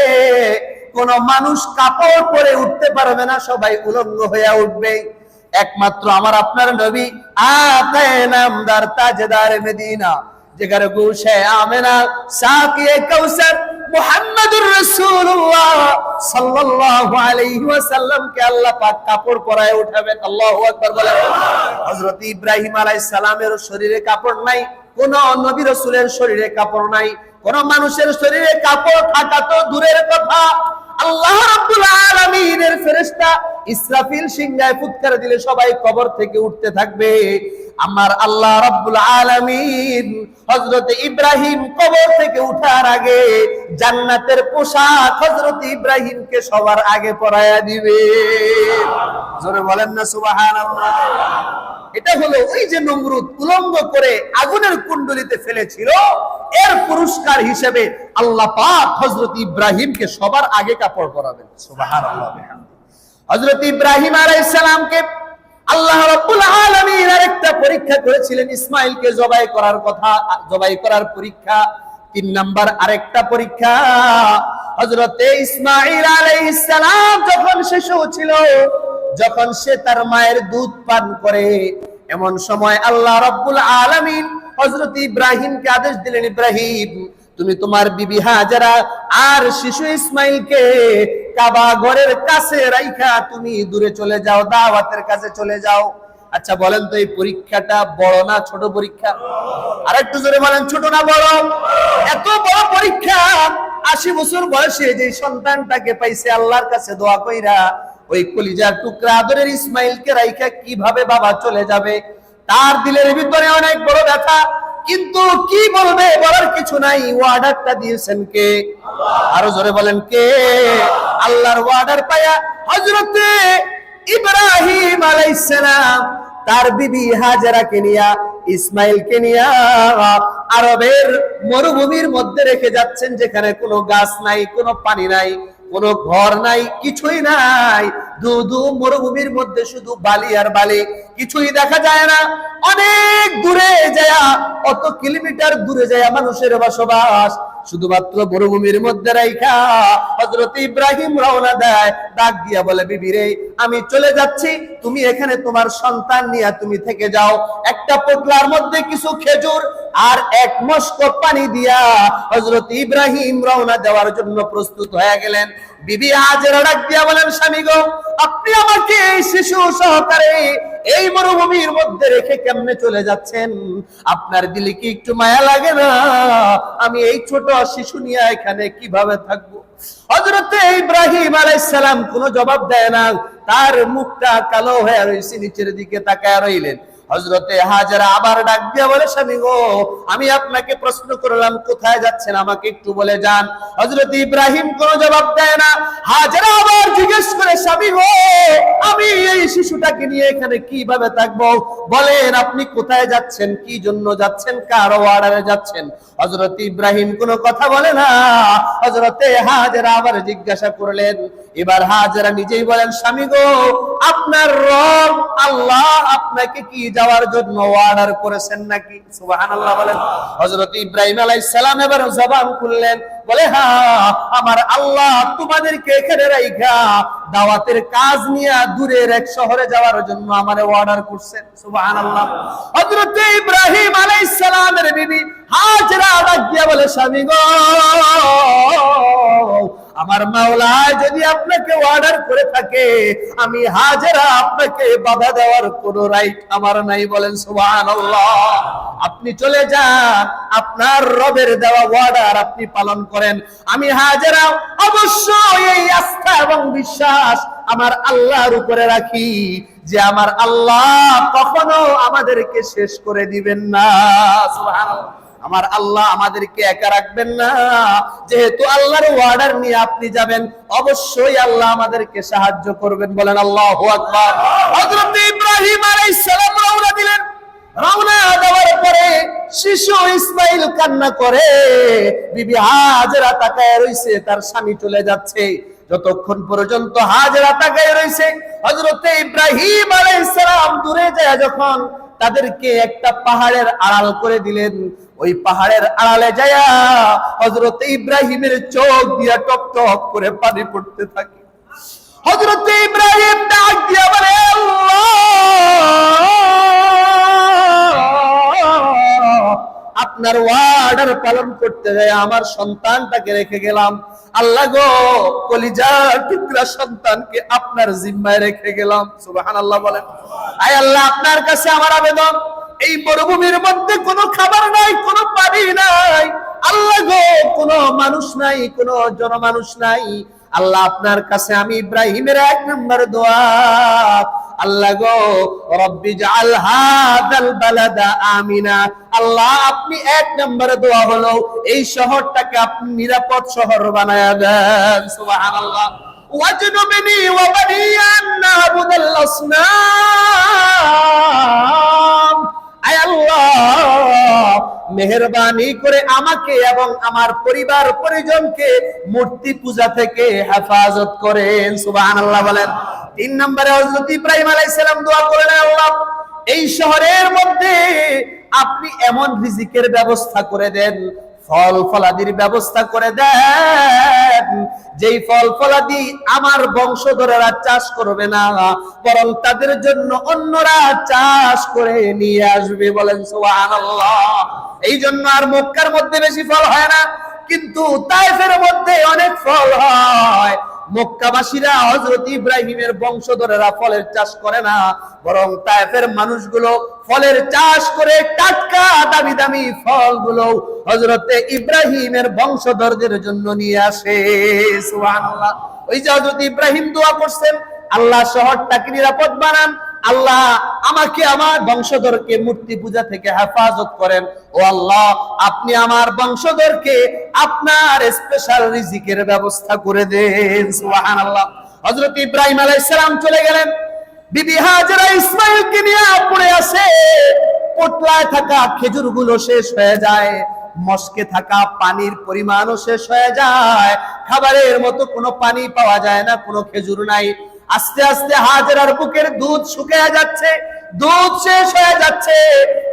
কোন মানুষ কাপড় পরে উঠতে পারবে না, সবাই উলঙ্গ হয়ে উঠবে। একমাত্র আমার আপনার নবী আকায়ে নামদার তাজদার মদিনা, যেখানে গোশে আমেনা সাকিয়ে কাউসার মুহাম্মাদুর রাসূলুল্লাহ সাল্লাল্লাহু আলাইহি ওয়াসাল্লাম কে আল্লাহ পাক কাপড় পরায় উঠাবেন। আল্লাহু আকবার বলেন। হযরত ইব্রাহিম আলাইহিস সালামের শরীরে কাপড় নাই, কোন নবী রাসূলের শরীরে কাপড় নাই, কোন মানুষের শরীরে কাপড় থাকা তো দূরের কথা, আল্লাহ রাব্বুল আলামিনের ফেরেশতা ইসরাফিল সিংহায় ফুৎকার দিলে সবাই কবর থেকে উঠতে থাকবে। আমার আল্লাহ রাব্বুল আলামিন হযরত ইব্রাহিম কবর থেকে উঠার আগে জান্নাতের পোশাক হযরত ইব্রাহিমকে সবার আগে পরায়া দিবে। জোরে বলেন না সুবহানাল্লাহ। এটা হলো ওই যে নমরুদ উলঙ্গ করে আগুনের কুণ্ডলিতে ফেলেছিল, এর পুরস্কার হিসেবে আল্লাহ পাক হযরত ইব্রাহিমকে সবার আগে কাপড় পরাবেন। সুবহানাল্লাহ। হযরত ইব্রাহিম আলাইহিস সালামকে আল্লাহ রাব্বুল আলামিন আরেকটা পরীক্ষা করেছিলেন, ইসমাঈলকে জবাই করার কথা, জবাই করার পরীক্ষা। 3 নাম্বার আরেকটা পরীক্ষা, হযরত ইসমাঈল আলাইহিস সালাম যখন শিশু ছিল, যখন সে তার মায়ের দুধ পান করে, এমন সময় আল্লাহ রাব্বুল আলামিন হযরত ইব্রাহিমকে আদেশ দিলেন, ইব্রাহিম তুমি তোমার বিবি হাজেরা আর শিশু ইসমাঈলকে কাবা ঘরের কাছে রাইখা তুমি দূরে চলে যাও, দাওয়াতের কাছে চলে যাও। আচ্ছা বলেন তো এই পরীক্ষাটা বড় না ছোট পরীক্ষা? আর একটু জোরে বলেন, ছোট না বড়? এত বড় পরীক্ষা, 80 বছর বয়সে যে সন্তানটাকে পাইছে, আল্লাহর কাছে দোয়া কইরা ওই কলিজার টুকরা আদরের ইসমাঈলকে রাইখা কিভাবে বাবা চলে যাবে? তার দিলের ভিতরে অনেক বড় ব্যথা, কিন্তু কি বলবে বলার কিছু নাই। ওয়ার্ডারটা দিয়েছেন কে? আরো জোরে বলেন কে? আল্লাহর ওয়ার্ডার পায়া হযরত ইব্রাহিম আলাইহিস সালাম তার বিবি হাজেরাকে নিয়া, ইসমাঈলকে নিয়া আরবের মরুভূমির মধ্যে রেখে যাচ্ছেন, যেখানে কোনো গাছ নাই, কোনো পানি নাই, কোনো ঘর নাই, কিছুই নাই। দুধু মরুভূমির মধ্যে শুধু বালি আর বালি, কিছুই দেখা যায় না। অনেক দূরে যায়, অত কিলোমিটার দূরে যায় মানুষের বসবাস। শুধুমাত্র মরুভূমির মধ্যে রাইখা হযরত ইব্রাহিম রওনা দেয়, ডাক দিয়া বলে, বিবি রে আমি চলে যাচ্ছি, তুমি এখানে তোমার সন্তান নিয়ে তুমি থেকে যাও। একটা পোটলার মধ্যে কিছু খেজুর আর এক মস্ক পানি দিয়া হযরত ইব্রাহিম রওনা দেওয়ার জন্য প্রস্তুত হয়ে গেলেন। বিবি হাজেরা ডাক দিয়া বলেন, স্বামী গো, আপনি আমাকে এই শিশু সহকারে এই মরুভূমির মধ্যে রেখে কেমনে চলে যাচ্ছেন? আপনার দিলে কি একটু মায়া লাগে না? আমি এই ছোট শিশু নিয়ে এখানে কিভাবে থাকবো? হযরতে ইব্রাহিম আলাইহিস সালাম কোনো জবাব দেয় না, তার মুখটা কালো হয়ে রয়েছে, নিচের দিকে তাকায় রইলেন। হযরতে হাজেরা আবার ডাক দিয়া বলে, স্বামী গো, আমি আপনাকে প্রশ্ন করলাম কোথায় যাচ্ছেন, আমাকে একটু বলে যান। হযরতে ইব্রাহিম কোনো জবাব দেয় না। হাজেরা আবার জিজ্ঞেস করে, স্বামী গো, আমি এই শিশুটাকে নিয়ে এখানে কিভাবে থাকবো? বলেন আপনি কোথায় যাচ্ছেন, কি জন্য যাচ্ছেন, কার অর্ডারে যাচ্ছেন? হযরতে ইব্রাহিম কোনো কথা বলে না। হযরতে হাজেরা আবার জিজ্ঞাসা করলেন। এবার হাজেরা নিজেই বলেন, স্বামী গো, আপনার রব আল্লাহ আপনাকে কি যাওয়ার জন্য অর্ডার করেছেন নাকি? সুবহানাল্লাহ বলেন। হযরত ইব্রাহিম আলাইহিস সালাম এবার জবান খুললেন, বলে, হ্যাঁ, আমার আল্লাহ তোমাদেরকে এখানে রাইখা দাওয়াতের কাজ নিয়ে দূরের এক শহরে যাওয়ার জন্য আমারে অর্ডার করছেন। সুবহানাল্লাহ। হযরত ইব্রাহিম আলাইহিস সালামের বিবি হাজেরা ডাক দিয়া বলে, স্বামী গো, আমার মাওলা যদি আপনাকে অর্ডার করে থাকে, আমি হাজেরা আপনাকে বাধা দেওয়ার কোনো রাইট আমার নাই। বলেন সুবহানাল্লাহ। আপনি চলে যান, আপনার রবের দেওয়া অর্ডার আপনি পালন করেন। আমি হাজেরা অবশ্যই এই আস্থা এবং বিশ্বাস আমার আল্লাহর উপরে রাখি যে আমার আল্লাহ কখনো আমাদেরকে শেষ করে দিবেন না। সুবহানাল্লাহ। আমার আল্লাহ আমাদেরকে একা রাখবেন না। যেহেতু আল্লাহর অর্ডার নিয়ে আপনি যাবেন, অবশ্যই আল্লাহ আমাদেরকে সাহায্য করবেন। বলেন আল্লাহু আকবার। হযরত ইব্রাহিম আলাইহিস সালাম রওনা দিলেন। রওনা দেওয়ার পরে শিশু ইসমাইল কান্না করে, বিবি হাজেরা তাকায় রইছে, তার স্বামী চলে যাচ্ছে। যতক্ষণ পর্যন্ত হাজেরা তাকায় রইছে, হযরত ইব্রাহিম আলাইহিস সালাম দূরে যায় যখন তাদেরকে একটা পাহাড়ের আড়াল করে দিলেন। ওই পাহাড়ের আড়ালে যায় হযরত ইব্রাহিমের চোখ দিয়া টপ টপ করে পানি পড়তে থাকে। হযরত ইব্রাহিম ডাক দিয়া বলে, আপনার ওয়ার্ডার পালন করতে যায় আমার সন্তানটাকে রেখে গেলাম। আল্লাহ গো, কলিজার টুকরা সন্তানকে আপনার জিম্মায় রেখে গেলাম। সুবহানাল্লাহ বলেন। আয় আল্লাহ, আপনার কাছে আমার আবেদন, এই মরুভূমির মধ্যে কোনো খাবার নাই, কোনো পানি নাই, আল্লাহ গো, কোনো মানুষ নাই, কোনো জনমানুষ নাই। আল্লাহ, আপনার কাছে আমি ইব্রাহিমের এক নম্বর দোয়া, আল্লাহ গো, রব্বি জাআল হাযাল বালাদা আমিনা। আল্লাহ, আপনি এক নম্বর দোয়া হলো এই শহরটাকে আপনি নিরাপদ শহর বানায়া দেন। সুবহানাল্লাহ। ওয়াজনুবনি ওয়া বানিয়া আন না'বুদাল আসনাম। আয় আল্লাহ, মেহেরবানি করে আমাকে এবং আমার পরিবার পরিজনকে মূর্তি পূজা থেকে হেফাজত করেন। সুবহানাল্লাহ বলেন। 3 নম্বরে হযরত ইব্রাহিম আলাইহিস সালাম দোয়া করলেন, আল্লাহ, এই শহরের মধ্যে আপনি এমন রিজিকের ব্যবস্থা করে দেন, ফল ফলাদির ব্যবস্থা করে দেন, যেই ফল ফলাদি আমার বংশধরেরা চাষ করবে না, বরং তাদের জন্য অন্যরা চাষ করে নিয়ে আসবে। বলেন সুবহানাল্লাহ। এই জন্য আর মক্কার মধ্যে বেশি ফল হয় না, কিন্তু তায়েফের মধ্যে অনেক ফল হয়। মক্কাবাসীরা হযরত ইব্রাহিমের বংশধরেরা ফলের চাষ করে না, বরং তায়েফের মানুষগুলো ফলের চাষ করে টাটকা দামি দামি ফলগুলো হযরত ইব্রাহিমের বংশধরদের জন্য নিয়ে আসে। সুবহানাল্লাহ। ওই যে হযরত ইব্রাহিম দোয়া করছেন, আল্লাহ শহরটাকে নিরাপদ বানান, আল্লাহ আমাকে আমার বংশধরকে মূর্তি পূজা থেকে হেফাজত করেন। ও আল্লাহ, আপনি আমার বংশধরকে আপনার স্পেশাল রিজিকের ব্যবস্থা করে দেন। সুবহানাল্লাহ। হযরত ইব্রাহিম আলাইহিস সালাম চলে গেলেন। বিবি হাজেরা ইসমাইলকে নিয়ে পড়ে আসে। পোটলায় থাকা খেজুরগুলো শেষ হয়ে যায়, মস্কে থাকা পানির পরিমাণও শেষ হয়ে যায়, খাবারের মতো কোনো পানি পাওয়া যায় না, কোনো খেজুর নাই। আস্তে আস্তে হাজেরার বুকের দুধ শুকিয়ে যাচ্ছে, দুধ শেষ হয়ে যাচ্ছে,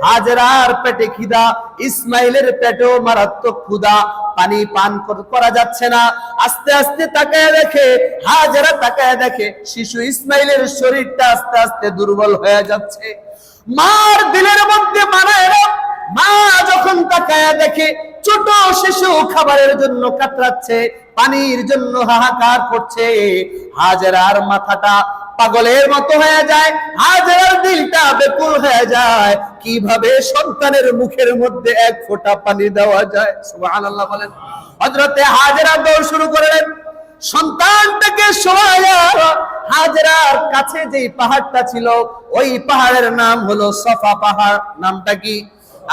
হাজেরার পেটে খিদা, ইসমাইলের পেটেও মারাত্মক ক্ষুধা, পানি পান করা যাচ্ছে না। আস্তে আস্তে তাকায় দেখে, হাজেরা তাকায় দেখে শিশু ইসমাইলের শরীরটা আস্তে আস্তে দুর্বল হয়ে যাচ্ছে। মার দিলের মধ্যে মানায় না। মা যখন তাকায় দেখে ছোট শিশু খাবারের জন্য কাতরাচ্ছে, পানির জন্য হাহাকার করছে, হাজেরার মাথাটা পাগলের মতো হয়ে যায়, হাজেরার দিলটা বেকুল হয়ে যায়, কিভাবে সন্তানের মুখের মধ্যে এক ফোঁটা পানি দেওয়া যায়। সুবহানাল্লাহ বলেন। হযরতে হাজেরা দৌড় শুরু করলেন, সন্তানটাকে শোয়ায়া হাজেরার কাছে যেই পাহাড়টা ছিল, ওই পাহাড়ের নাম হলো সফা পাহাড়। নামটা কি?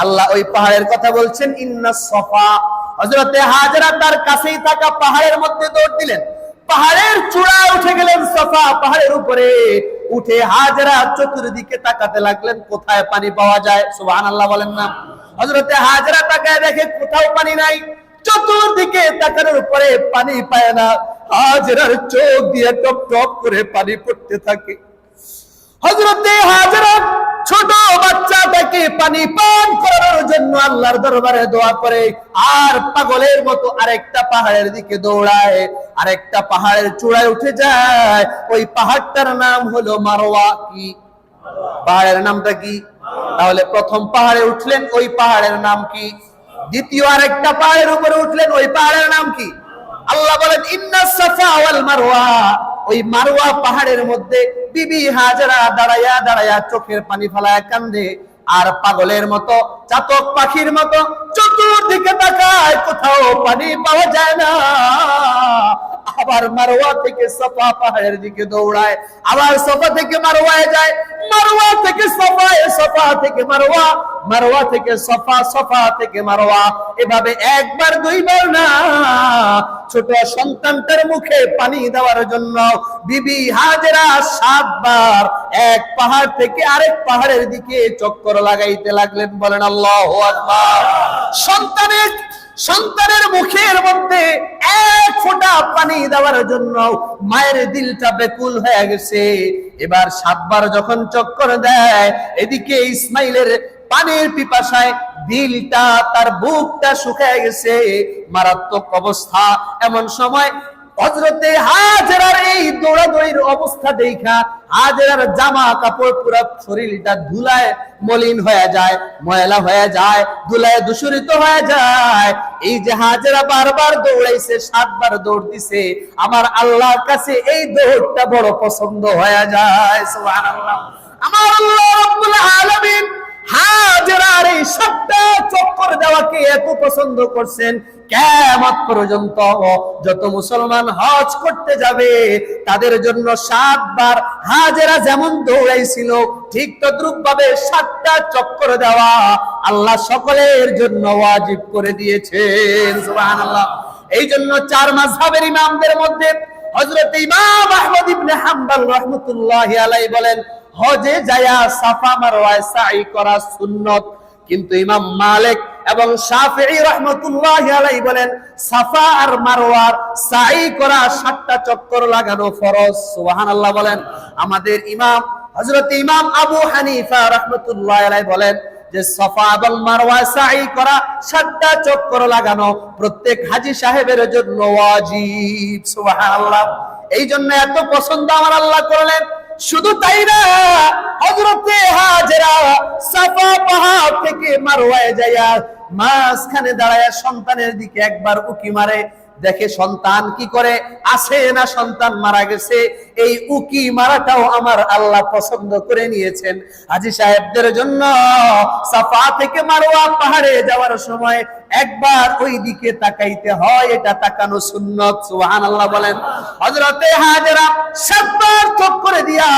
আল্লাহ ওই পাহাড়ের কথা বলছেন, ইন্নাস সফা। হযরতে হাজেরা তার কাছেই থাকা পাহাড়ের মধ্যে দৌড় দিলেন, পাহাড়ের চূড়ায় উঠে গেলেন, সফা পাহাড়ের উপরে উঠে হাজেরা চতুর্দিকে তাকাতে লাগলেন, কোথায় পানি পাওয়া যায়। সুবহানাল্লাহ বলেন না। হযরতে হাজেরা তাকায় দেখে কোথাও পানি নাই, চতুর্দিকে তাকানোর পরে পানি পায় না, হাজেরার চোখ দিয়ে টপ টপ করে পানি পড়তে থাকে। হযরতে হাজেরা ছোট বাচ্চাটাকে পানি পান করানোর জন্য আল্লাহর দরবারে দোয়া করে, আর পাগলের মতো আরেকটা পাহাড়ের দিকে দৌড়ায়, আরেকটা পাহাড়ের চূড়ায় উঠে যায়। ওই পাহাড়টার নাম হলো মারওয়া। কি পাহাড়ের নামটা কি? তাহলে প্রথম পাহাড়ে উঠলেন, ওই পাহাড়ের নাম কি? দ্বিতীয় আরেকটা পাহাড়ের উপরে উঠলেন, ওই পাহাড়ের নাম কি? আল্লাহ বলেন, ইন্নাস সাফা ওয়াল মারওয়া। ওই মারওয়া পাহাড়ের মধ্যে বিবি হাজেরা দাঁড়ায়া দাঁড়ায়া চোখের পানি ফেলায় কান্দে, আর পাগলের মতো, চাতক পাখির মতো চতুর্দিকে তাকায়, কোথাও পানি পাওয়া যায় না। আবার মারওয়া থেকে সফা পাহাড়ের দিকে দৌড়ায়, আবার সফা থেকে মারওয়ায় যায়, মারওয়া থেকে সফায়, সফা থেকে মারওয়া, মারওয়া থেকে সফা, সফা থেকে মারওয়া, এভাবে একবার দুইবার না, ছোট সন্তানটার মুখে পানি দেওয়ার জন্য বিবি হাজেরা 7 বার এক পাহাড় থেকে আরেক পাহাড়ের দিকে চক্কর লাগাইতে লাগলেন। বলেন আল্লাহু আকবার। সন্তানের মুখের মধ্যে এক ফোঁটা পানি দেওয়ার জন্য মায়ের দিলটা বেকুল হয়ে গেছে। এবার 7 বার যখন চক্কর দেয়, এদিকে ইসমাইলের পানির পিপাসায় দিলটা, তার বুকটা শুকিয়ে গেছে, মারাত্মক অবস্থা। এমন সময় হযরতে হাজেরার এই দৌড়াদৌড়ির অবস্থা দেখা হাজেরার জামা কাপড় পুরো শরীরটা ধুলায় মলিন হয়ে যায়, ময়লা হয়ে যায়, ধুলায় দূষিত হয়ে যায়। এই যে হাজেরা বারবার দৌড়াইছে, 7 বার দৌড় দিছে, আমার আল্লাহর কাছে এই দৌড়টা বড় পছন্দ হয়ে যায়। সুবহানাল্লাহ। আমার আল্লাহ রাব্বুল আলামিন হাজেরার এই 7টা চক্কর দেওয়াকে এত পছন্দ করছেন, কিয়ামত পর্যন্ত যত মুসলমান হজ করতে যাবে তাদের জন্য 7 বার হাজেরা যেমন দৌড়াইছিল, ঠিক তদ্রুপ ভাবে 7টা চক্কর দেওয়া আল্লাহ সকলের জন্য ওয়াজিব করে দিয়েছেন। সুবহানাল্লাহ। এই জন্য 4 মাযহাবের ইমামদের মধ্যে হযরত ইমাম আহমদ ইবনে হাম্বল রাহমাতুল্লাহি আলাইহি বলেন, হজে যায়া সাফা মারওয়ায় সাই করা সুন্নত, কিন্তু ইমাম মালিক এবং শাফিঈ রাহমাতুল্লাহি আলাইহি বলেন সাফা আর মারওয়ার সাই করা 7টা চক্কর লাগানো ফরজ। সুবহানাল্লাহ বলেন। আমাদের ইমাম হযরত ইমাম আবু হানিফা রাহমাতুল্লাহি আলাইহি বলেন যে সাফা এবং মারওয়া সাই করা 7টা চক্কর লাগানো প্রত্যেক হাজী সাহেবের জন্য ওয়াজিব। সুবহানাল্লাহ। এই জন্য এত পছন্দ আমার আল্লাহ করলেন। শুধু তাই না, হযরতে হাজেরা সাফা পাহাড় থেকে মারওয়ায় যায়া মাঝখানে দাঁড়ায়া সন্তানের দিকে একবার উকি মারে, দেখে সন্তান কি করে, আছে না সন্তান মারা গেছে। এই উকি মারাটাও আমার আল্লাহ পছন্দ করে নিয়েছেন। হাজী সাহেবদের জন্য সাফা থেকে মারওয়া পাহাড়ে যাওয়ার সময় একবার ওই দিকে তাকাইতে হয়, এটা তাকানো সুন্নত। সুবহানাল্লাহ বলেন। হযরতে হাজেরা 7 বার চক্করে দিয়া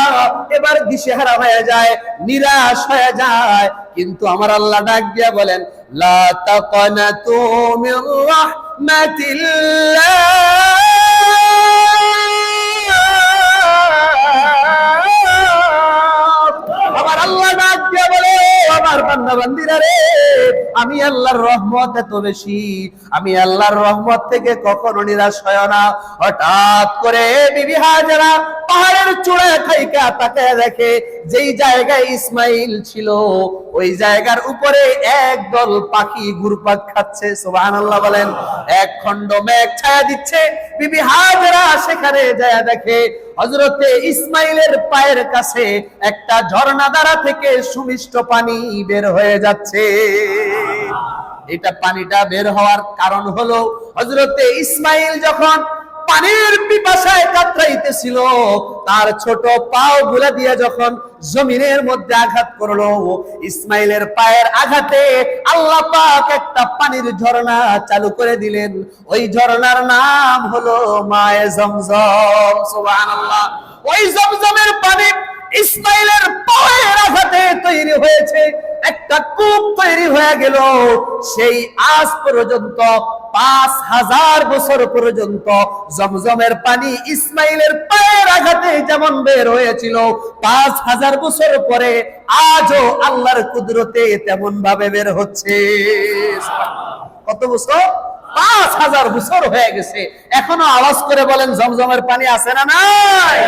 এবার দিশেহারা হয়ে যায়, নিরাশ হয়ে যায়, কিন্তু আমার আল্লাহ ডাক দিয়া বলেন, লা তাকনাতু মির রাহমাতিল্লাহ, আমার আল্লাহ ডাক দিয়া বলে, আমার বান্দা বান্দীরা রে, আমি আল্লাহর রহমত এত বেশি, আমি আল্লাহর রহমত থেকে কখনো নিরাশ হয় না। হঠাৎ করে বিবি হাজেরা পাহাড়ের চূড়ায় থাইকা তাকায় দেখে যেই জায়গায় ইসমাইল ছিল ওই জায়গার উপরে একদল পাখি ঘুরপাক খাচ্ছে। সুবহানাল্লাহ বলেন। এক খণ্ড মেঘ ছায়া দিচ্ছে। বিবি হাজেরা সেখানে যায় দেখে হযরতে ইসমাইলের পায়ের কাছে একটা ঝর্ণা দ্বারা থেকে সুমিষ্ট পানি বের হয়ে যাচ্ছে। এটা পানিটা বের হওয়ার কারণ হলো হযরতে ইসমাইল যখন পানির পিপাসায় কাতরাইতেছিল তার ছোট পাও গুলা দিয়ে যখন জমিনের মধ্যে আঘাত করলো, ইসমাইলের পায়ের আঘাতে আল্লাহ পাক একটা পানির ঝর্ণা চালু করে দিলেন। ওই ঝর্ণার নাম হলো মায়ে জমজম। সুবহানাল্লাহ। ওই জমজমের পানি ইসমাইলের পায়ের আঘাতে তৈরি হয়েছে, একটা কূপ তৈরি হয়ে গেল। সেই আজ পর্যন্ত 5000 বছর পর্যন্ত জমজমের পানি ইসমাইলের পায়ের আঘাতে যেমন বের হয়েছিল, 5000 বছর পরে আজও আল্লাহর কুদরতে তেমন ভাবে বের হচ্ছে। কত বছর? 5000 বছর হয়ে গেছে, এখনো আওয়াজ করে বলেন জমজমের পানি আছে না নাই?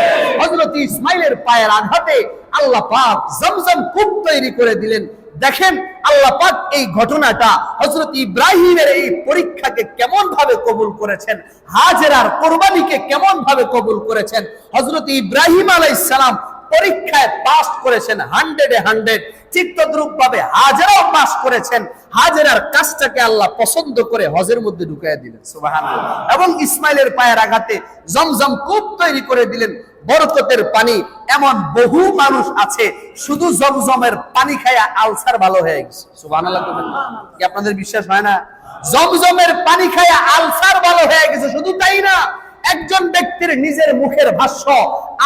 হযরত ইসমাইলের পায়ের আঘাতে আল্লাহ পাক জমজম কূপ তৈরি করে দিলেন। দেখেন আল্লাহ পাক এই ঘটনাটা হযরত ইব্রাহিমের এই পরীক্ষাকে কেমন ভাবে কবুল করেছেন, হাজেরার কুরবানিকে কেমন ভাবে কবুল করেছেন। হযরত ইব্রাহিম আলাইহিস সালাম পরীক্ষায় পাস করেছেন 100-এ 100, ঠিক তদ্রূপ ভাবে হাজেরাও পাস করেছেন। হাজেরার কাজটাকে আল্লাহ পছন্দ করে হজের মধ্যে ঢুকাইয়া দিলেন। সুবহানাল্লাহ। এবং ইসমাইলের পায়ের আঘাতে জমজম কূপ তৈরি করে দিলেন, বরকতের পানি। এমন বহু মানুষ আছে শুধু জমজমের পানি খায়া আলসার ভালো হয়ে গেছে। সুবহানাল্লাহ। কি আপনাদের বিশ্বাস হয় না? জমজমের পানি খায়া আলসার ভালো হয়ে গেছে। শুধু তাই না, একজন ব্যক্তির নিজের মুখের ভাষ্য,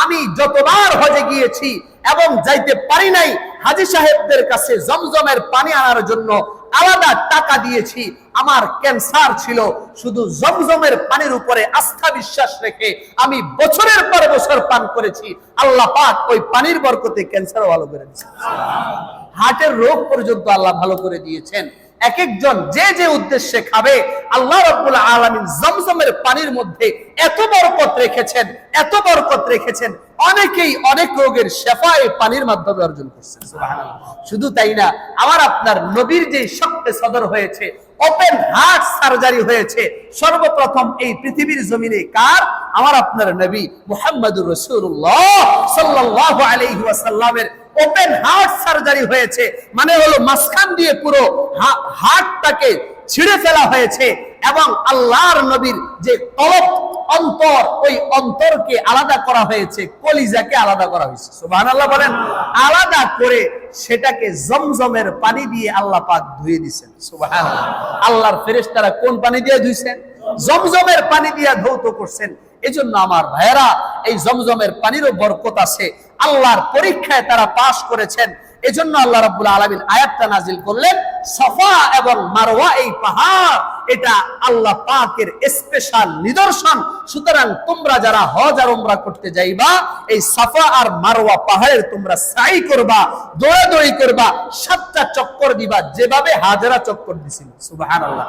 আমি যতবার হজে গিয়েছি এবং যাইতে পারি নাই, হাজী সাহেবদের কাছে জমজমের পানি আনার জন্য আলাদা টাকা দিয়েছি। আমার ক্যান্সার ছিল, শুধু জমজমের পানির উপরে আস্থা বিশ্বাস রেখে আমি বছরের পর বছর পান করেছি। আল্লাহ পাক ওই পানির বরকতে ক্যান্সারও ভালো করে দিয়েছেন, হার্টের রোগ পর্যন্ত আল্লাহ ভালো করে দিয়েছেন। এক একজন যে যে উদ্দেশ্যে খাবে, আল্লাহ রাব্বুল আলামিন জমজমের পানির মধ্যে এত বরকত রেখেছেন, এত বরকত রেখেছেন, অনেকেই অনেক রোগের শেফা এই পানির মাধ্যমে অর্জন করছেন। সুবহানাল্লাহ। শুধু তাই না, আমার আপনার নবীর যে শক্তে সদর হয়েছে, ওপেন হার্ট সার্জারি হয়েছে সর্বপ্রথম এই পৃথিবীর জমিনে কার? আমার আপনার নবী মুহাম্মদুর রাসূলুল্লাহ সাল্লাল্লাহু আলাইহি ওয়াসাল্লামের ওপেন হার্ট সার্জারি হয়েছে। মানে হলো মাঝখান দিয়ে পুরো হার্টটাকে ছিঁড়ে ফেলা হয়েছে এবং আল্লাহর নবীর যে কলব অন্তর, ওই অন্তরকে আলাদা করা হয়েছে, কলিজাকে আলাদা করা হয়েছে। সুবহানাল্লাহ বলেন। আলাদা করে সেটাকে জমজমের পানি দিয়ে আল্লাহ পাক ধুয়ে দিয়েছেন। সুবহানাল্লাহ। আল্লাহর ফেরেশতারা কোন পানি দিয়ে ধুইছেন? জমজমের পানি দিয়ে ধৌত করছেন। এজন্য আমার ভাইয়েরা, এই জমজমের পানিরও বরকত আছে। আল্লাহর পরীক্ষায় তারা পাস করেছেন। এজন্য আল্লাহ রাব্বুল আলামিন আয়াতটা নাজিল করলেন, সাফা এবং মারওয়া এই পাহাড়, এটা আল্লাহ পাকের স্পেশাল নিদর্শন। সুতরাং তোমরা যারা হজ আর উমরা করতে যাইবা, এই সাফা আর মারওয়া পাহাড়ের তোমরা সাই করবা, দৌড়াদৌড়ি করবা, 7টা চক্কর দিবা, যেভাবে হাজেরা চক্কর দিছিল। সুবহানাল্লাহ।